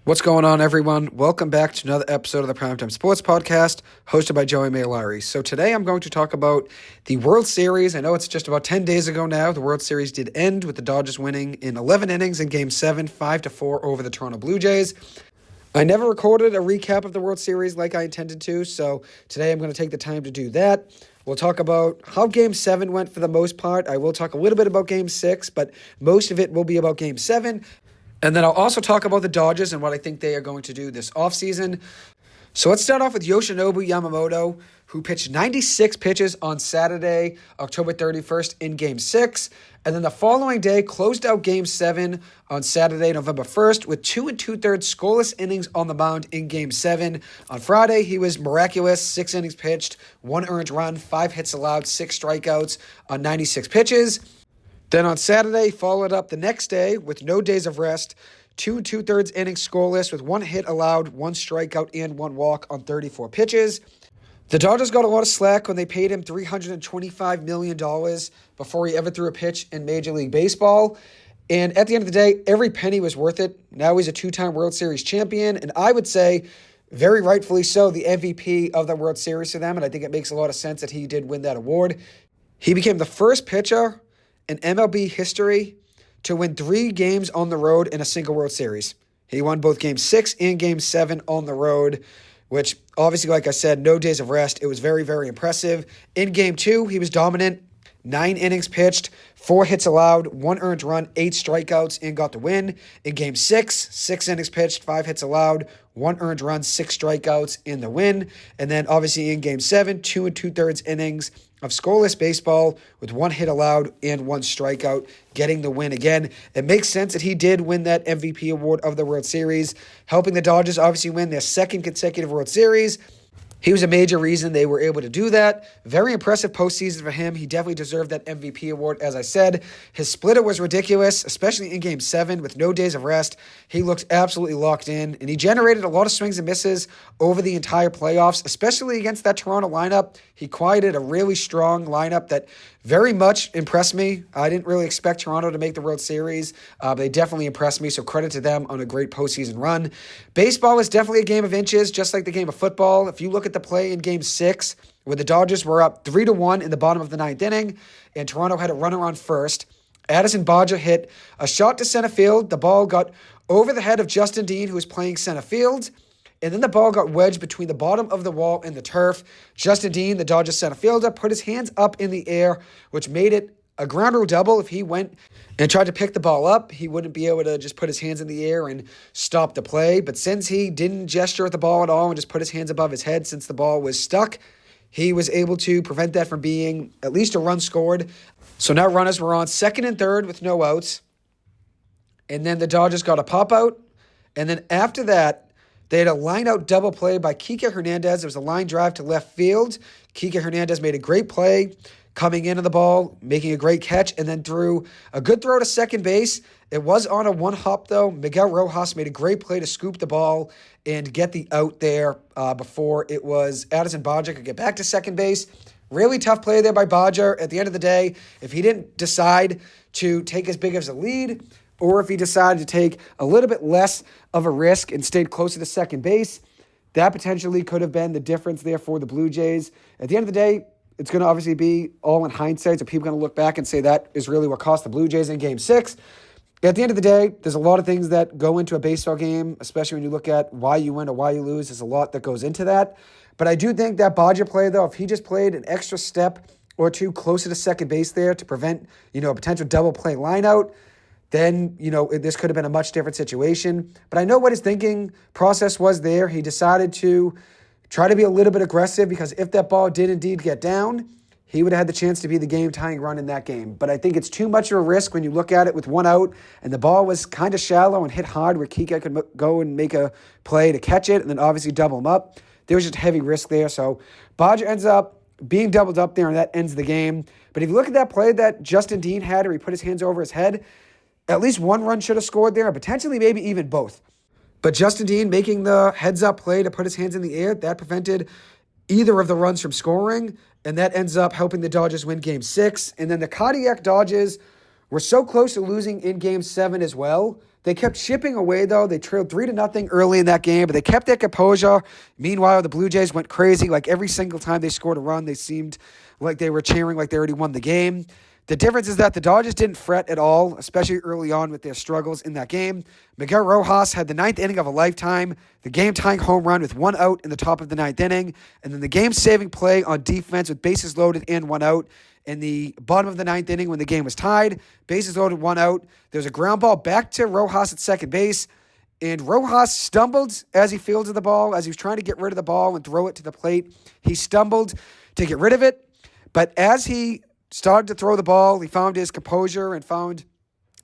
What's going on, everyone? Welcome back to another episode of the Primetime Sports Podcast, hosted by Joey Mailari. So today I'm going to talk about the World Series. I know it's just about 10 days ago now. The World Series did end with the Dodgers winning in 11 innings in Game 7, 5-4 over the Toronto Blue Jays. I never recorded a recap of the World Series like I intended to, so today I'm going to take the time to do that. We'll talk about how Game 7 went for the most part. I will talk a little bit about Game 6, but most of it will be about Game 7. And then I'll also talk about the Dodgers and what I think they are going to do this offseason. So let's start off with Yoshinobu Yamamoto, who pitched 96 pitches on Saturday, October 31st in Game 6. And then the following day closed out Game 7 on Saturday, November 1st, with 2 2/3 scoreless innings on the mound in Game 7. On Friday, he was miraculous, 6 innings pitched, 1 earned run, 5 hits allowed, 6 strikeouts on 96 pitches. Then on Saturday, followed up the next day with no days of rest, 2 2/3 innings scoreless with 1 hit allowed, 1 strikeout, and 1 walk on 34 pitches. The Dodgers got a lot of slack when they paid him $325 million before he ever threw a pitch in Major League Baseball. And at the end of the day, every penny was worth it. Now he's a 2-time World Series champion, and I would say, very rightfully so, the MVP of the World Series for them, and I think it makes a lot of sense that he did win that award. He became the first pitcher in MLB history to win 3 games on the road in a single World Series. He won both Game 6 and Game 7 on the road, which obviously, like I said, no days of rest. It was very, very impressive. In Game 2, he was dominant. 9 innings pitched, 4 hits allowed, 1 earned run, 8 strikeouts, and got the win. In Game 6, 6 innings pitched, 5 hits allowed, 1 earned run, 6 strikeouts, and the win. And then obviously in Game 7, 2 2/3 innings of scoreless baseball with 1 hit allowed and 1 strikeout, getting the win again. It makes sense that he did win that MVP award of the World Series, helping the Dodgers obviously win their 2nd consecutive World Series. He was a major reason they were able to do that. Very impressive postseason for him. He definitely deserved that MVP award, as I said. His splitter was ridiculous, especially in Game 7 with no days of rest. He looked absolutely locked in, and he generated a lot of swings and misses over the entire playoffs, especially against that Toronto lineup. He quieted a really strong lineup that very much impressed me. I didn't really expect Toronto to make the World Series. But they definitely impressed me, so credit to them on a great postseason run. Baseball is definitely a game of inches, just like the game of football. If you look at the play in Game 6, where the Dodgers were up 3-1 in the bottom of the 9th inning, and Toronto had a runner on first, Addison Barger hit a shot to center field. The ball got over the head of Justin Dean, who was playing center field. And then the ball got wedged between the bottom of the wall and the turf. Justin Dean, the Dodgers center fielder, put his hands up in the air, which made it a ground rule double. If he went and tried to pick the ball up, he wouldn't be able to just put his hands in the air and stop the play. But since he didn't gesture at the ball at all and just put his hands above his head since the ball was stuck, he was able to prevent that from being at least a run scored. So now runners were on 2nd and 3rd with no outs. And then the Dodgers got a pop out. And then after that, they had a line-out double play by Kike Hernandez. It was a line drive to left field. Kike Hernandez made a great play, coming into the ball, making a great catch, and then threw a good throw to second base. It was on a one-hop, though. Miguel Rojas made a great play to scoop the ball and get the out there before it was Addison Barger could get back to second base. Really tough play there by Barger. At the end of the day, if he didn't decide to take as big as a lead, or if he decided to take a little bit less of a risk and stayed closer to second base, that potentially could have been the difference there for the Blue Jays. At the end of the day, it's going to obviously be all in hindsight, so people are going to look back and say that is really what cost the Blue Jays in Game 6. At the end of the day, there's a lot of things that go into a baseball game, especially when you look at why you win or why you lose. There's a lot that goes into that. But I do think that Barger play, though, if he just played an extra step or two closer to second base there to prevent, a potential double play line out, then, this could have been a much different situation. But I know what his thinking process was there. He decided to try to be a little bit aggressive because if that ball did indeed get down, he would have had the chance to be the game-tying run in that game. But I think it's too much of a risk when you look at it with 1 out, and the ball was kind of shallow and hit hard where Kike could go and make a play to catch it and then obviously double him up. There was just heavy risk there. So Barger ends up being doubled up there, and that ends the game. But if you look at that play that Justin Dean had where he put his hands over his head, at least 1 run should have scored there, potentially maybe even both. But Justin Dean making the heads-up play to put his hands in the air, that prevented either of the runs from scoring, and that ends up helping the Dodgers win Game 6. And then the Cardiac Dodgers were so close to losing in Game 7 as well. They kept chipping away, though. They trailed 3-0 early in that game, but they kept their composure. Meanwhile, the Blue Jays went crazy. Like every single time they scored a run, they seemed like they were cheering like they already won the game. The difference is that the Dodgers didn't fret at all, especially early on with their struggles in that game. Miguel Rojas had the ninth inning of a lifetime, the game-tying home run with 1 out in the top of the ninth inning, and then the game-saving play on defense with bases loaded and 1 out. In the bottom of the ninth inning when the game was tied, bases loaded, 1 out. There was a ground ball back to Rojas at second base, and Rojas stumbled as he fielded the ball, as he was trying to get rid of the ball and throw it to the plate. He stumbled to get rid of it, but as he started to throw the ball, he found his composure and found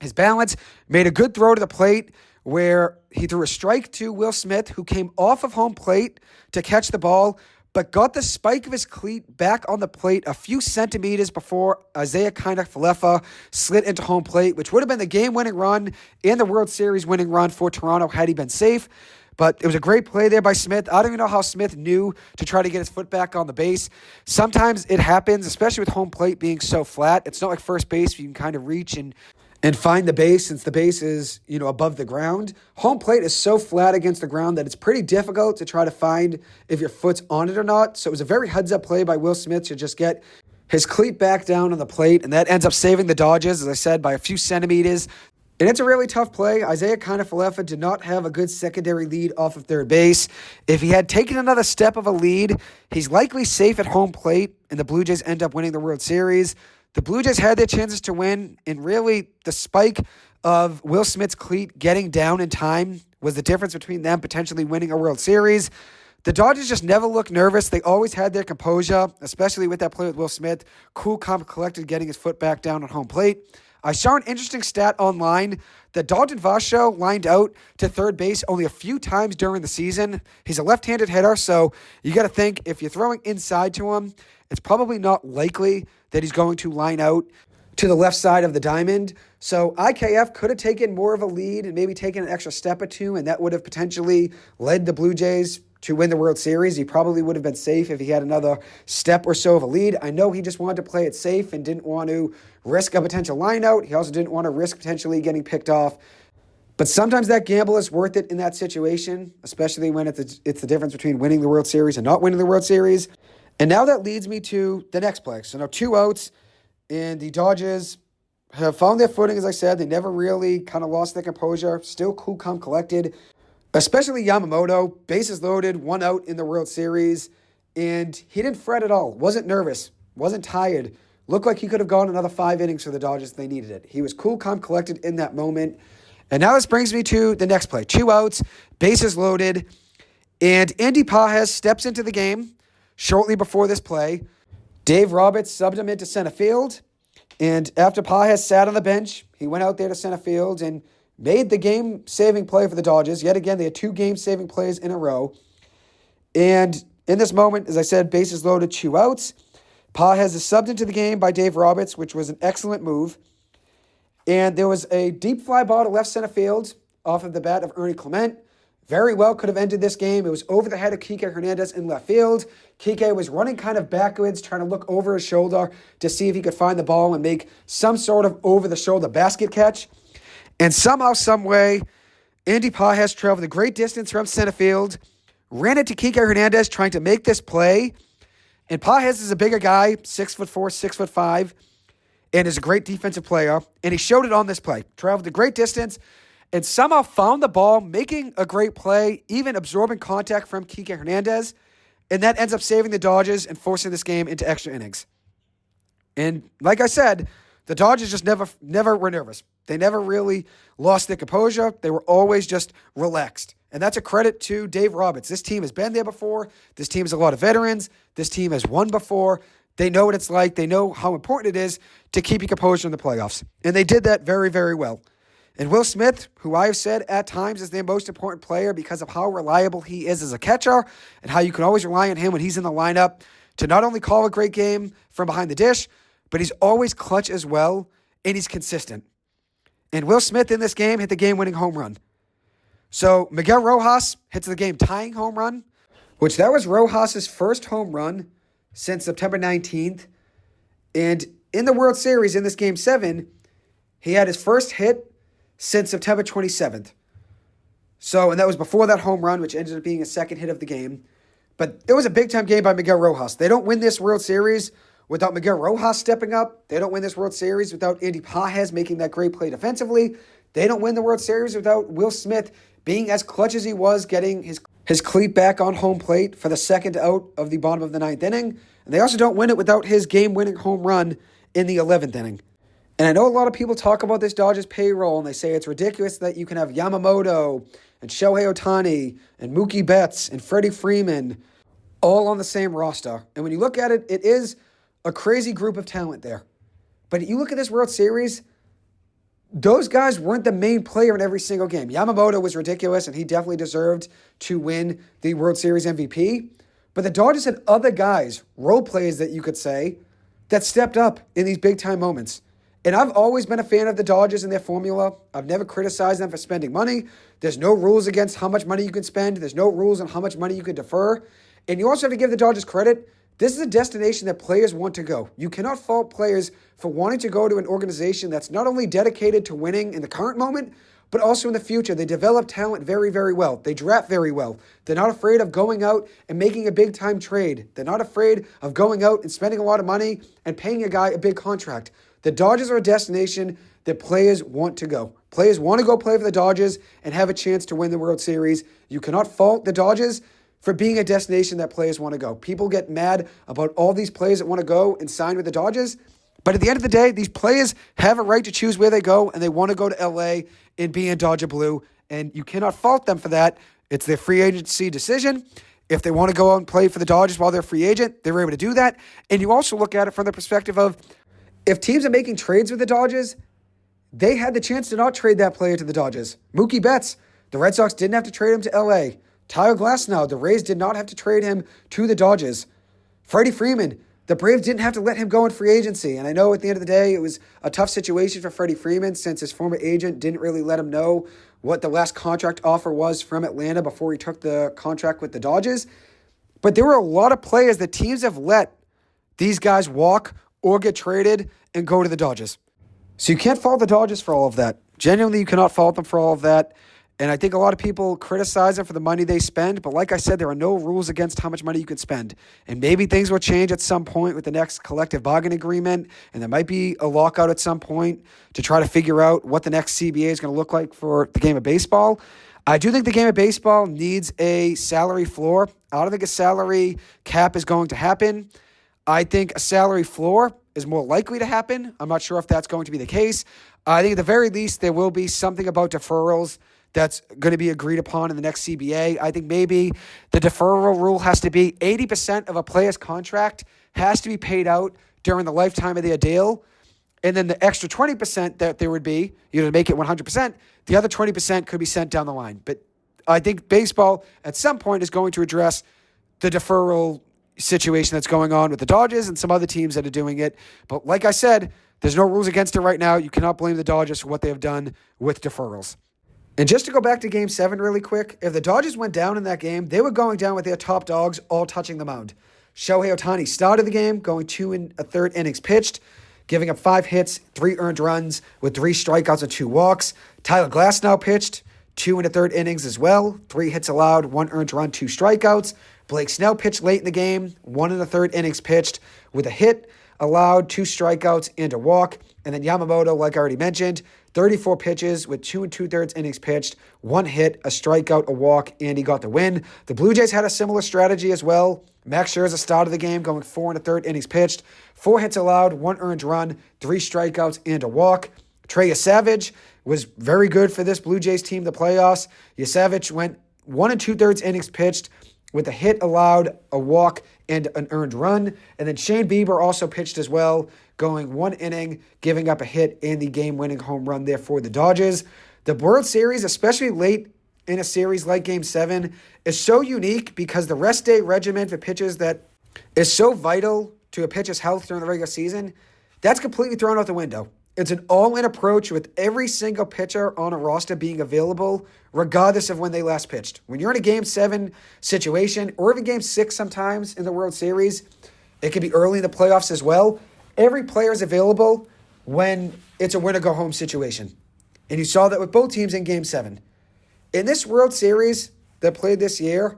his balance, made a good throw to the plate where he threw a strike to Will Smith, who came off of home plate to catch the ball, but got the spike of his cleat back on the plate a few centimeters before Isaiah Kiner-Falefa slid into home plate, which would have been the game-winning run and the World Series winning run for Toronto had he been safe. But it was a great play there by Smith. I don't even know how Smith knew to try to get his foot back on the base. Sometimes it happens, especially with home plate being so flat. It's not like first base where you can kind of reach and find the base since the base is, above the ground. Home plate is so flat against the ground that it's pretty difficult to try to find if your foot's on it or not. So it was a very heads-up play by Will Smith to just get his cleat back down on the plate, and that ends up saving the Dodgers, as I said, by a few centimeters. And it's a really tough play. Isaiah Kiner-Falefa did not have a good secondary lead off of third base. If he had taken another step of a lead, he's likely safe at home plate, and the Blue Jays end up winning the World Series. The Blue Jays had their chances to win, and really the spike of Will Smith's cleat getting down in time was the difference between them potentially winning a World Series. The Dodgers just never looked nervous. They always had their composure, especially with that play with Will Smith. Cool, calm, collected, getting his foot back down on home plate. I saw an interesting stat online that Dalton Varsho lined out to third base only a few times during the season. He's a left-handed hitter, so you got to think if you're throwing inside to him, it's probably not likely that he's going to line out to the left side of the diamond. So IKF could have taken more of a lead and maybe taken an extra step or two, and that would have potentially led the Blue Jays to win the World Series. He probably would have been safe if he had another step or so of a lead. I know he just wanted to play it safe and didn't want to risk a potential line out. He also didn't want to risk potentially getting picked off. But sometimes that gamble is worth it in that situation, especially when it's the difference between winning the World Series and not winning the World Series. And now that leads me to the next play. So now 2 outs, and the Dodgers have found their footing, as I said. They never really kind of lost their composure. Still cool, calm, collected. Especially Yamamoto, bases loaded, 1 out in the World Series, and he didn't fret at all. Wasn't nervous, wasn't tired. Looked like he could have gone another 5 innings for the Dodgers if they needed it. He was cool, calm, collected in that moment. And now this brings me to the next play. 2 outs, bases loaded, and Andy Pages steps into the game shortly before this play. Dave Roberts subbed him into center field, and after Pages sat on the bench, he went out there to center field and made the game-saving play for the Dodgers. Yet again, they had 2 game-saving plays in a row. And in this moment, as I said, bases loaded, 2 outs. Pages is subbed into the game by Dave Roberts, which was an excellent move. And there was a deep fly ball to left center field off of the bat of Ernie Clement. Very well could have ended this game. It was over the head of Kike Hernandez in left field. Kike was running kind of backwards, trying to look over his shoulder to see if he could find the ball and make some sort of over-the-shoulder basket catch. And somehow, someway, Andy Pages traveled a great distance from center field, ran into Kike Hernandez trying to make this play. And Pages is a bigger guy, 6'4", 6'5", and is a great defensive player. And he showed it on this play. Traveled a great distance and somehow found the ball, making a great play, even absorbing contact from Kike Hernandez. And that ends up saving the Dodgers and forcing this game into extra innings. And like I said, the Dodgers just never were nervous. They never really lost their composure. They were always just relaxed. And that's a credit to Dave Roberts. This team has been there before. This team has a lot of veterans. This team has won before. They know what it's like. They know how important it is to keep your composure in the playoffs. And they did that very, very well. And Will Smith, who I have said at times is their most important player because of how reliable he is as a catcher and how you can always rely on him when he's in the lineup to not only call a great game from behind the dish, but he's always clutch as well, and he's consistent. And Will Smith in this game hit the game-winning home run. So Miguel Rojas hits the game-tying home run, which that was Rojas' first home run since September 19th. And in the World Series, in this Game 7, he had his first hit since September 27th. So, and that was before that home run, which ended up being a second hit of the game. But it was a big-time game by Miguel Rojas. They don't win this World Series without Miguel Rojas stepping up. They don't win this World Series without Andy Pages making that great play defensively. They don't win the World Series without Will Smith being as clutch as he was, getting his cleat back on home plate for the second out of the bottom of the ninth inning. And they also don't win it without his game-winning home run in the 11th inning. And I know a lot of people talk about this Dodgers payroll, and they say it's ridiculous that you can have Yamamoto and Shohei Ohtani and Mookie Betts and Freddie Freeman all on the same roster. And when you look at it, it is a crazy group of talent there. But you look at this World Series, those guys weren't the main player in every single game. Yamamoto was ridiculous, and he definitely deserved to win the World Series MVP. But the Dodgers had other guys, role players that you could say, that stepped up in these big-time moments. And I've always been a fan of the Dodgers and their formula. I've never criticized them for spending money. There's no rules against how much money you can spend. There's no rules on how much money you can defer. And you also have to give the Dodgers credit. This is a destination that players want to go. You cannot fault players for wanting to go to an organization that's not only dedicated to winning in the current moment, but also in the future. They develop talent very, very well. They draft very well. They're not afraid of going out and making a big-time trade. They're not afraid of going out and spending a lot of money and paying a guy a big contract. The Dodgers are a destination that players want to go. Players want to go play for the Dodgers and have a chance to win the World Series. You cannot fault the Dodgers for being a destination that players want to go. People get mad about all these players that want to go and sign with the Dodgers. But at the end of the day, these players have a right to choose where they go, and they want to go to LA and be in Dodger blue. And you cannot fault them for that. It's their free agency decision. If they want to go out and play for the Dodgers while they're a free agent, they're able to do that. And you also look at it from the perspective of, if teams are making trades with the Dodgers, they had the chance to not trade that player to the Dodgers. Mookie Betts, the Red Sox didn't have to trade him to LA. Tyler Glasnow, the Rays did not have to trade him to the Dodgers. Freddie Freeman, the Braves didn't have to let him go in free agency. And I know at the end of the day, it was a tough situation for Freddie Freeman since his former agent didn't really let him know what the last contract offer was from Atlanta before he took the contract with the Dodgers. But there were a lot of players that teams have let these guys walk or get traded and go to the Dodgers. So you can't fault the Dodgers for all of that. Genuinely, you cannot fault them for all of that. And I think a lot of people criticize them for the money they spend. But like I said, there are no rules against how much money you can spend. And maybe things will change at some point with the next collective bargaining agreement. And there might be a lockout at some point to try to figure out what the next CBA is going to look like for the game of baseball. I do think the game of baseball needs a salary floor. I don't think a salary cap is going to happen. I think a salary floor is more likely to happen. I'm not sure if that's going to be the case. I think at the very least there will be something about deferrals that's going to be agreed upon in the next CBA. I think maybe the deferral rule has to be 80% of a player's contract has to be paid out during the lifetime of their deal. And then the extra 20% that there would be, to make it 100%, the other 20% could be sent down the line. But I think baseball at some point is going to address the deferral situation that's going on with the Dodgers and some other teams that are doing it. But like I said, there's no rules against it right now. You cannot blame the Dodgers for what they have done with deferrals. And just to go back to Game 7 really quick, if the Dodgers went down in that game, they were going down with their top dogs all touching the mound. Shohei Ohtani started the game, going 2 1/3 innings pitched, giving up 5 hits, 3 earned runs with 3 strikeouts and 2 walks. Tyler Glasnow pitched 2 1/3 innings as well, 3 hits allowed, 1 earned run, 2 strikeouts. Blake Snell pitched late in the game, 1 1/3 innings pitched with a hit allowed, 2 strikeouts, and a walk. And then Yamamoto, like I already mentioned, 34 pitches with 2 2/3 innings pitched, 1 hit, a strikeout, a walk, and he got the win. The Blue Jays had a similar strategy as well. Max Scherzer started the game going 4 1/3 innings pitched, 4 hits allowed, 1 earned run, 3 strikeouts, and a walk. Trey Yesavage was very good for this Blue Jays team, the playoffs. Yesavage went 1 2/3 innings pitched with a hit allowed, a walk, and an earned run. And then Shane Bieber also pitched as well, going 1 inning, giving up a hit and the game-winning home run there for the Dodgers. The World Series, especially late in a series like Game 7, is so unique because the rest day regimen for pitchers that is so vital to a pitcher's health during the regular season, that's completely thrown out the window. It's an all-in approach with every single pitcher on a roster being available, regardless of when they last pitched. When you're in a Game 7 situation, or even Game 6 sometimes in the World Series, it could be early in the playoffs as well, every player is available when it's a win-or-go-home situation. And you saw that with both teams in Game 7. In this World Series that played this year,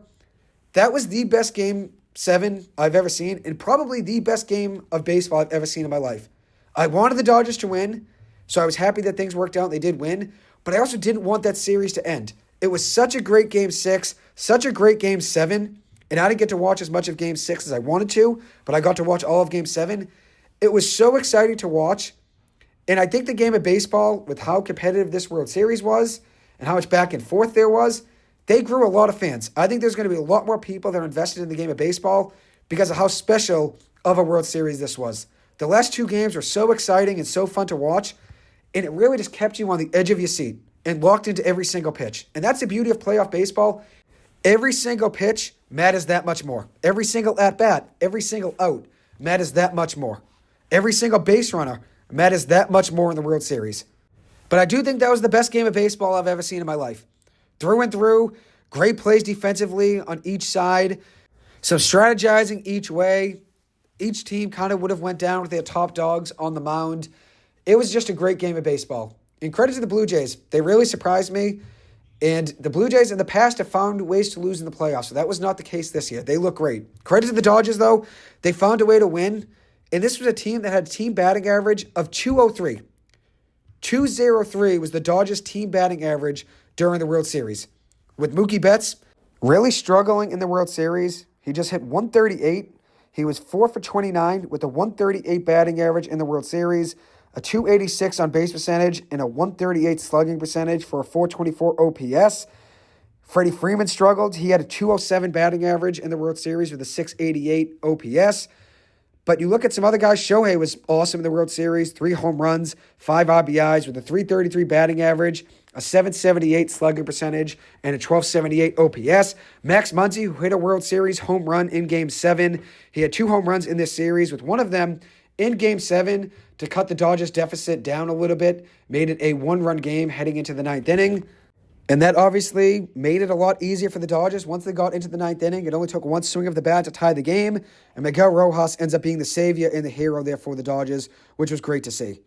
that was the best Game 7 I've ever seen, and probably the best game of baseball I've ever seen in my life. I wanted the Dodgers to win, so I was happy that things worked out and they did win, but I also didn't want that series to end. It was such a great Game 6, such a great Game 7, and I didn't get to watch as much of Game 6 as I wanted to, but I got to watch all of Game 7. It was so exciting to watch, and I think the game of baseball, with how competitive this World Series was and how much back and forth there was, they grew a lot of fans. I think there's going to be a lot more people that are invested in the game of baseball because of how special of a World Series this was. The last two games were so exciting and so fun to watch, and it really just kept you on the edge of your seat and locked into every single pitch. And that's the beauty of playoff baseball. Every single pitch matters that much more. Every single at-bat, every single out matters that much more. Every single base runner matters that much more in the World Series. But I do think that was the best game of baseball I've ever seen in my life. Through and through, great plays defensively on each side, some strategizing each way. Each team kind of would have went down with their top dogs on the mound. It was just a great game of baseball. And credit to the Blue Jays. They really surprised me. And the Blue Jays in the past have found ways to lose in the playoffs, so that was not the case this year. They look great. Credit to the Dodgers, though. They found a way to win. And this was a team that had a team batting average of 203. 203 was the Dodgers' team batting average during the World Series. With Mookie Betts really struggling in the World Series, he just hit 138. He was 4 for 29 with a 138 batting average in the World Series, a 286 on base percentage, and a 138 slugging percentage for a 424 OPS. Freddie Freeman struggled. He had a 207 batting average in the World Series with a 688 OPS. But you look at some other guys. Shohei was awesome in the World Series. 3 home runs, 5 RBIs with a 333 batting average, a 778 slugging percentage, and a 1278 OPS. Max Muncy, who hit a World Series home run in Game 7. He had 2 home runs in this series, with one of them in Game 7 to cut the Dodgers' deficit down a little bit, made it a 1-run game heading into the 9th inning. And that obviously made it a lot easier for the Dodgers. Once they got into the 9th inning, it only took one swing of the bat to tie the game, and Miguel Rojas ends up being the savior and the hero there for the Dodgers, which was great to see.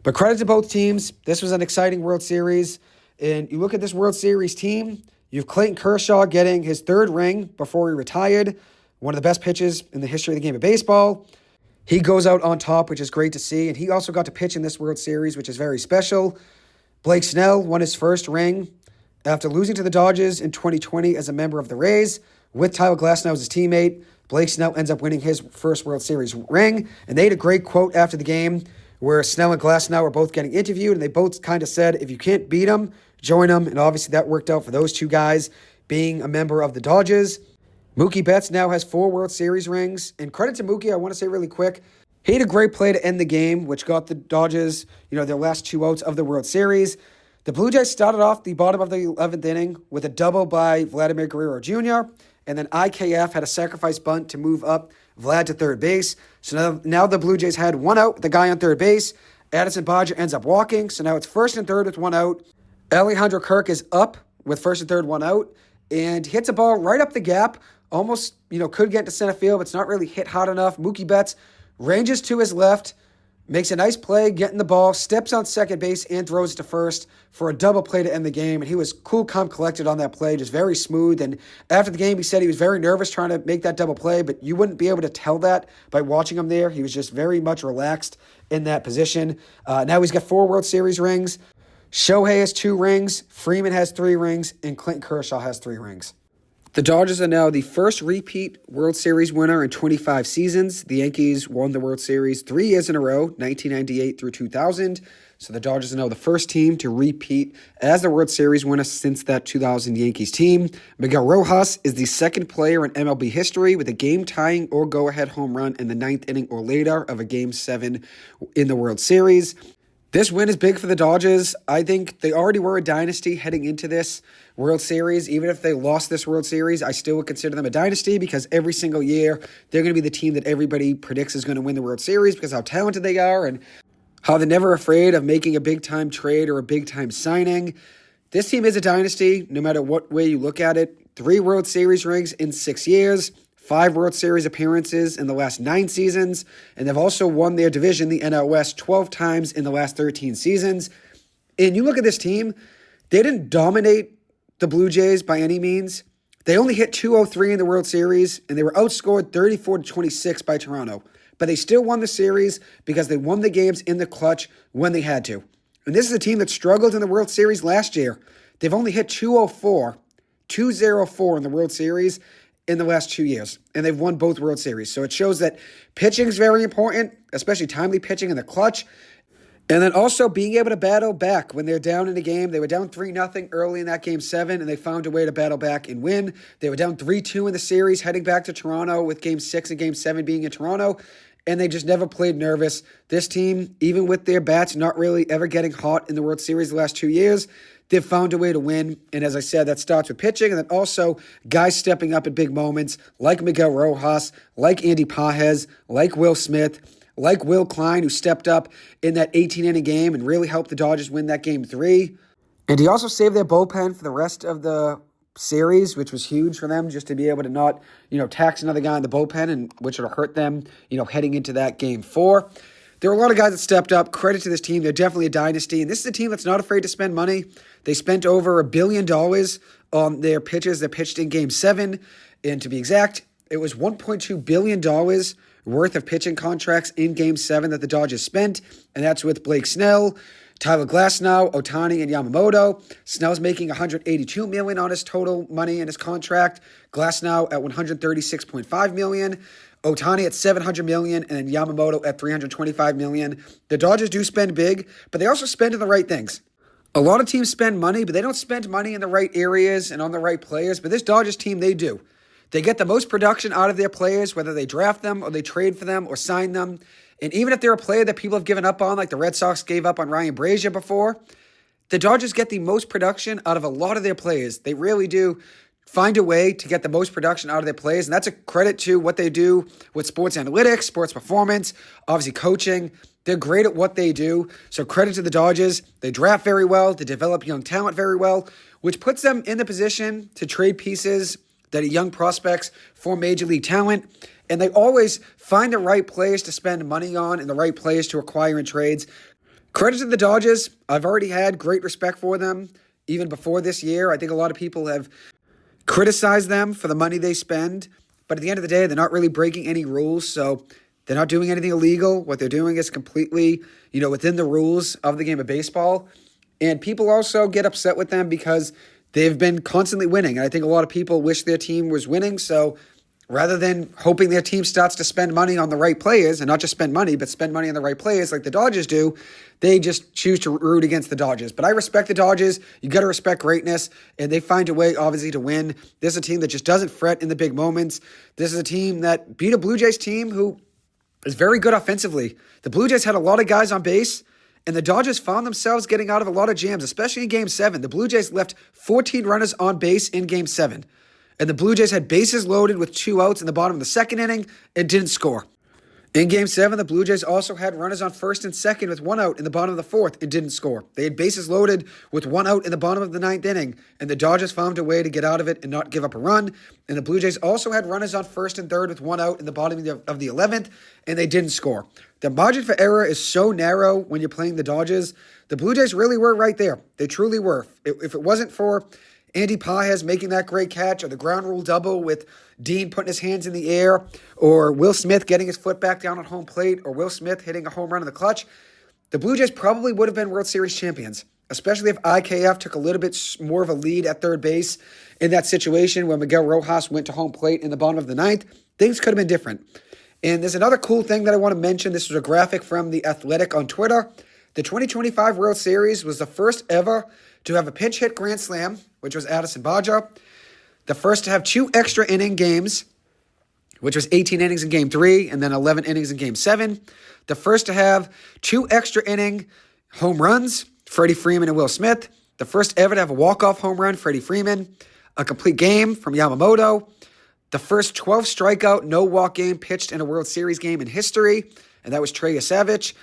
But credit to both teams. This was an exciting World Series. And you look at this World Series team, you have Clayton Kershaw getting his 3rd ring before he retired, one of the best pitches in the history of the game of baseball. He goes out on top, which is great to see, and he also got to pitch in this World Series, which is very special. Blake Snell won his 1st ring after losing to the Dodgers in 2020 as a member of the Rays. With Tyler Glasnow as his teammate, Blake Snell ends up winning his 1st World Series ring, and they had a great quote after the game where Snell and Glasnow were both getting interviewed, and they both kind of said, if you can't beat them, join them, and obviously that worked out for those two guys being a member of the Dodgers. Mookie Betts now has 4 World Series rings, and credit to Mookie, I want to say really quick, he had a great play to end the game, which got the Dodgers, their last 2 outs of the World Series. The Blue Jays started off the bottom of the 11th inning with a double by Vladimir Guerrero Jr., and then IKF had a sacrifice bunt to move up Vlad to 3rd base. So now the Blue Jays had 1 out with the guy on 3rd base. Addison Barger ends up walking, so now it's 1st and 3rd with 1 out. Alejandro Kirk is up with 1st and 3rd, 1 out, and hits a ball right up the gap. Almost, could get to center field, but it's not really hit hard enough. Mookie Betts ranges to his left, makes a nice play, getting the ball, steps on 2nd base, and throws it to 1st for a double play to end the game. And he was cool, calm, collected on that play, just very smooth. And after the game, he said he was very nervous trying to make that double play, but you wouldn't be able to tell that by watching him there. He was just very much relaxed in that position. Now he's got 4 World Series rings. Shohei has 2 rings, Freeman has 3 rings, and Clayton Kershaw has 3 rings. The Dodgers are now the first repeat World Series winner in 25 seasons. The Yankees won the World Series 3 years in a row, 1998 through 2000. So the Dodgers are now the first team to repeat as the World Series winner since that 2000 Yankees team. Miguel Rojas is the 2nd player in MLB history with a game-tying or go-ahead home run in the 9th inning or later of a Game 7 in the World Series. This win is big for the Dodgers. I think they already were a dynasty heading into this World Series. Even if they lost this World Series, I still would consider them a dynasty because every single year they're going to be the team that everybody predicts is going to win the World Series because how talented they are and how they're never afraid of making a big-time trade or a big-time signing. This team is a dynasty no matter what way you look at it. 3 World Series rings in 6 years. 5 World Series appearances in the last 9 seasons, and they've also won their division, the NL West, 12 times in the last 13 seasons. And you look at this team, they didn't dominate the Blue Jays by any means. They only hit 203 in the World Series, and they were outscored 34-26 by Toronto. But they still won the series because they won the games in the clutch when they had to. And this is a team that struggled in the World Series last year. They've only hit 204 in the World Series in the last 2 years. And they've won both World Series. So it shows that pitching is very important, especially timely pitching in the clutch. And then also being able to battle back when they're down in a game. They were down 3-0 early in that Game 7, and they found a way to battle back and win. They were down 3-2 in the series, heading back to Toronto with Game 6 and Game 7 being in Toronto, and they just never played nervous. This team, even with their bats not really ever getting hot in the World Series the last 2 years, they've found a way to win. And as I said, that starts with pitching, and then also guys stepping up at big moments like Miguel Rojas, like Andy Pages, like Will Smith, like Will Klein, who stepped up in that 18-inning game and really helped the Dodgers win that Game 3. And he also saved their bullpen for the rest of the series, which was huge for them, just to be able to not, tax another guy in the bullpen, and which would have hurt them, heading into that Game 4. There are a lot of guys that stepped up. Credit to this team. They're definitely a dynasty, and this is a team that's not afraid to spend money. They spent over $1 billion on their pitchers that pitched in Game 7, and to be exact, it was $1.2 billion worth of pitching contracts in Game 7 that the Dodgers spent, and that's with Blake Snell, Tyler Glasnow, Ohtani, and Yamamoto. Snell's making $182 million on his total money in his contract, Glasnow at $136.5 million, Ohtani at $700 million, and Yamamoto at $325 million. The Dodgers do spend big, but they also spend in the right things. A lot of teams spend money, but they don't spend money in the right areas and on the right players, but this Dodgers team, they do. They get the most production out of their players, whether they draft them or they trade for them or sign them. And even if they're a player that people have given up on, like the Red Sox gave up on Ryan Brazier before, the Dodgers get the most production out of a lot of their players. They really do find a way to get the most production out of their players, and that's a credit to what they do with sports analytics, sports performance, obviously coaching. They're great at what they do, so credit to the Dodgers. They draft very well, they develop young talent very well, which puts them in the position to trade pieces that are young prospects for major league talent, and they always find the right players to spend money on and the right players to acquire in trades. Credit to the Dodgers. I've already had great respect for them even before this year. I think a lot of people have criticized them for the money they spend, but at the end of the day, they're not really breaking any rules, so they're not doing anything illegal. What they're doing is completely, within the rules of the game of baseball, and people also get upset with them because they've been constantly winning, and I think a lot of people wish their team was winning, so rather than hoping their team starts to spend money on the right players, and not just spend money, but spend money on the right players like the Dodgers do, they just choose to root against the Dodgers. But I respect the Dodgers. You got to respect greatness, and they find a way, obviously, to win. This is a team that just doesn't fret in the big moments. This is a team that beat a Blue Jays team who is very good offensively. The Blue Jays had a lot of guys on base, and the Dodgers found themselves getting out of a lot of jams, especially in Game 7. The Blue Jays left 14 runners on base in Game 7. And the Blue Jays had bases loaded with 2 outs in the bottom of the second inning and didn't score. In Game 7, the Blue Jays also had runners on first and second with 1 out in the bottom of the fourth and didn't score. They had bases loaded with 1 out in the bottom of the ninth inning, and the Dodgers found a way to get out of it and not give up a run. And the Blue Jays also had runners on first and third with 1 out in the bottom of the 11th, and they didn't score. The margin for error is so narrow when you're playing the Dodgers. The Blue Jays really were right there. They truly were. If it wasn't for Andy Pages making that great catch, or the ground rule double with Dean putting his hands in the air, or Will Smith getting his foot back down at home plate, or Will Smith hitting a home run in the clutch, the Blue Jays probably would have been World Series champions, especially if IKF took a little bit more of a lead at third base in that situation when Miguel Rojas went to home plate in the bottom of the ninth. Things could have been different. And there's another cool thing that I want to mention. This was a graphic from The Athletic on Twitter. The 2025 World Series was the first ever to have a pinch hit grand slam, which was Addison Barger. The first to have 2 extra inning games, which was 18 innings in Game 3 and then 11 innings in Game 7. The first to have 2 extra inning home runs, Freddie Freeman and Will Smith. The first ever to have a walk-off home run, Freddie Freeman. A complete game from Yamamoto. The first 12 strikeout, no-walk game pitched in a World Series game in history, and that was Trey Yasavich.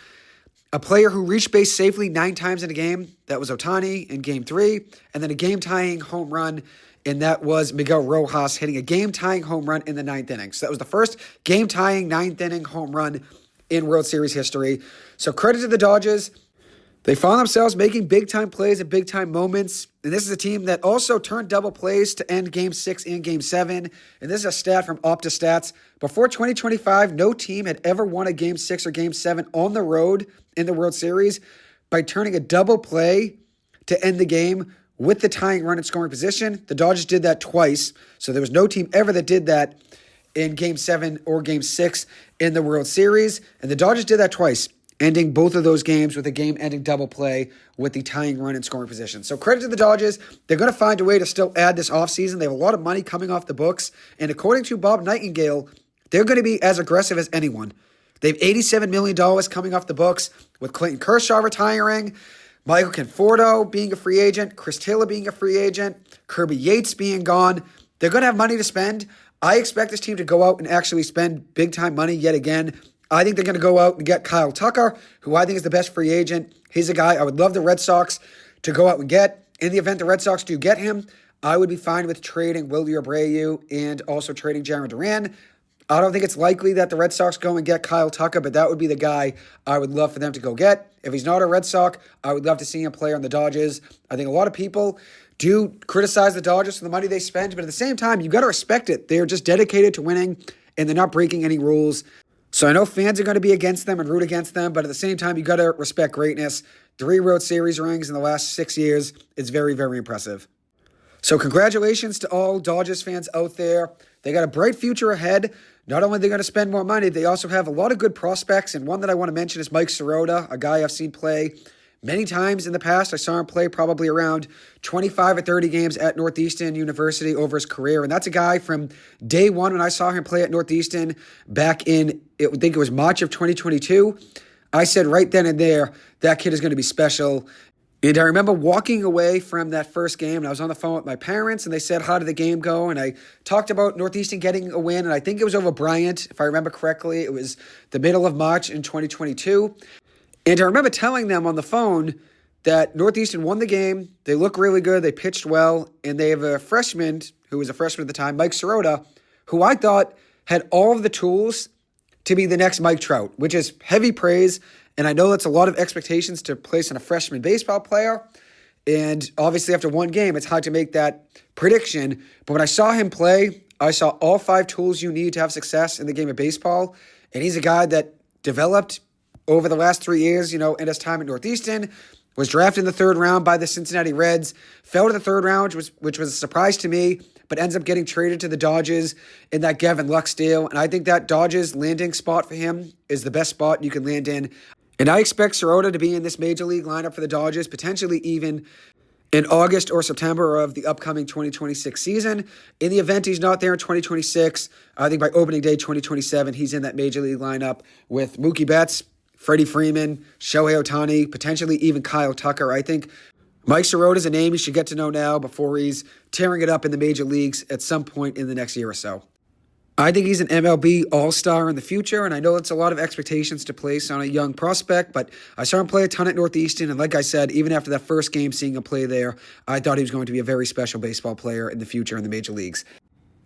A player who reached base safely 9 times in a game, that was Ohtani in Game 3, and then a game-tying home run, and that was Miguel Rojas hitting a game-tying home run in the 9th inning. So that was the first game-tying 9th inning home run in World Series history. So credit to the Dodgers. They found themselves making big-time plays at big-time moments, and this is a team that also turned double plays to end Game 6 and Game 7, and this is a stat from OptaStats. Before 2025, no team had ever won a Game 6 or Game 7 on the road in the World Series by turning a double play to end the game with the tying run in scoring position. The Dodgers did that twice, so there was no team ever that did that in Game 7 or Game 6 in the World Series, and the Dodgers did that twice, ending both of those games with a game-ending double play with the tying run in scoring position. So credit to the Dodgers. They're going to find a way to still add this offseason. They have a lot of money coming off the books. And according to Bob Nightingale, they're going to be as aggressive as anyone. They have $87 million coming off the books with Clayton Kershaw retiring, Michael Conforto being a free agent, Chris Taylor being a free agent, Kirby Yates being gone. They're going to have money to spend. I expect this team to go out and actually spend big-time money yet again. I think they're going to go out and get Kyle Tucker, who I think is the best free agent. He's a guy I would love the Red Sox to go out and get. In the event the Red Sox do get him, I would be fine with trading Willie Abreu and also trading Jarren Duran. I don't think it's likely that the Red Sox go and get Kyle Tucker, but that would be the guy I would love for them to go get. If he's not a Red Sox, I would love to see him play on the Dodgers. I think a lot of people do criticize the Dodgers for the money they spend, but at the same time, you've got to respect it. They're just dedicated to winning, and they're not breaking any rules. So I know fans are going to be against them and root against them, but at the same time, you got to respect greatness. 3 World Series rings in the last 6 years. It's very, very impressive. So congratulations to all Dodgers fans out there. They got a bright future ahead. Not only are they going to spend more money, they also have a lot of good prospects, and one that I want to mention is Mike Sirota, a guy I've seen play many times in the past. I saw him play probably around 25 or 30 games at Northeastern University over his career. And that's a guy from day one when I saw him play at Northeastern back in, I think it was March of 2022. I said right then and there, that kid is going to be special. And I remember walking away from that first game, and I was on the phone with my parents, and they said, how did the game go? And I talked about Northeastern getting a win, and I think it was over Bryant, if I remember correctly. It was the middle of March in 2022. And I remember telling them on the phone that Northeastern won the game. They look really good. They pitched well. And they have a freshman, who was a freshman at the time, Mike Sirota, who I thought had all of the tools to be the next Mike Trout, which is heavy praise. And I know that's a lot of expectations to place on a freshman baseball player. And obviously after one game, it's hard to make that prediction. But when I saw him play, I saw all 5 tools you need to have success in the game of baseball. And he's a guy that developed over the last 3 years, in his time at Northeastern, was drafted in the 3rd round by the Cincinnati Reds, fell to the 3rd round, which was a surprise to me, but ends up getting traded to the Dodgers in that Gavin Lux deal. And I think that Dodgers landing spot for him is the best spot you can land in. And I expect Sirota to be in this major league lineup for the Dodgers, potentially even in August or September of the upcoming 2026 season. In the event he's not there in 2026, I think by opening day 2027, he's in that major league lineup with Mookie Betts, Freddie Freeman, Shohei Ohtani, potentially even Kyle Tucker. I think Mike Sirota is a name you should get to know now before he's tearing it up in the major leagues at some point in the next year or so. I think he's an MLB all-star in the future, and I know that's a lot of expectations to place on a young prospect, but I saw him play a ton at Northeastern, and like I said, even after that first game, seeing him play there, I thought he was going to be a very special baseball player in the future in the major leagues.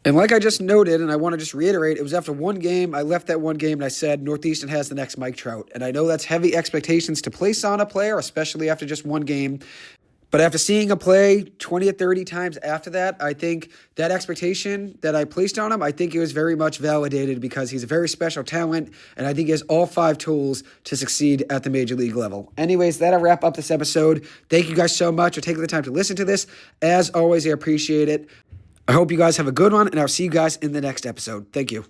And like I just noted, and I want to just reiterate, it was after one game, I left that one game and I said, Northeastern has the next Mike Trout. And I know that's heavy expectations to place on a player, especially after just one game. But after seeing him play 20 or 30 times after that, I think that expectation that I placed on him, I think it was very much validated because he's a very special talent, and I think he has all 5 tools to succeed at the major league level. Anyways, that'll wrap up this episode. Thank you guys so much for taking the time to listen to this. As always, I appreciate it. I hope you guys have a good one, and I'll see you guys in the next episode. Thank you.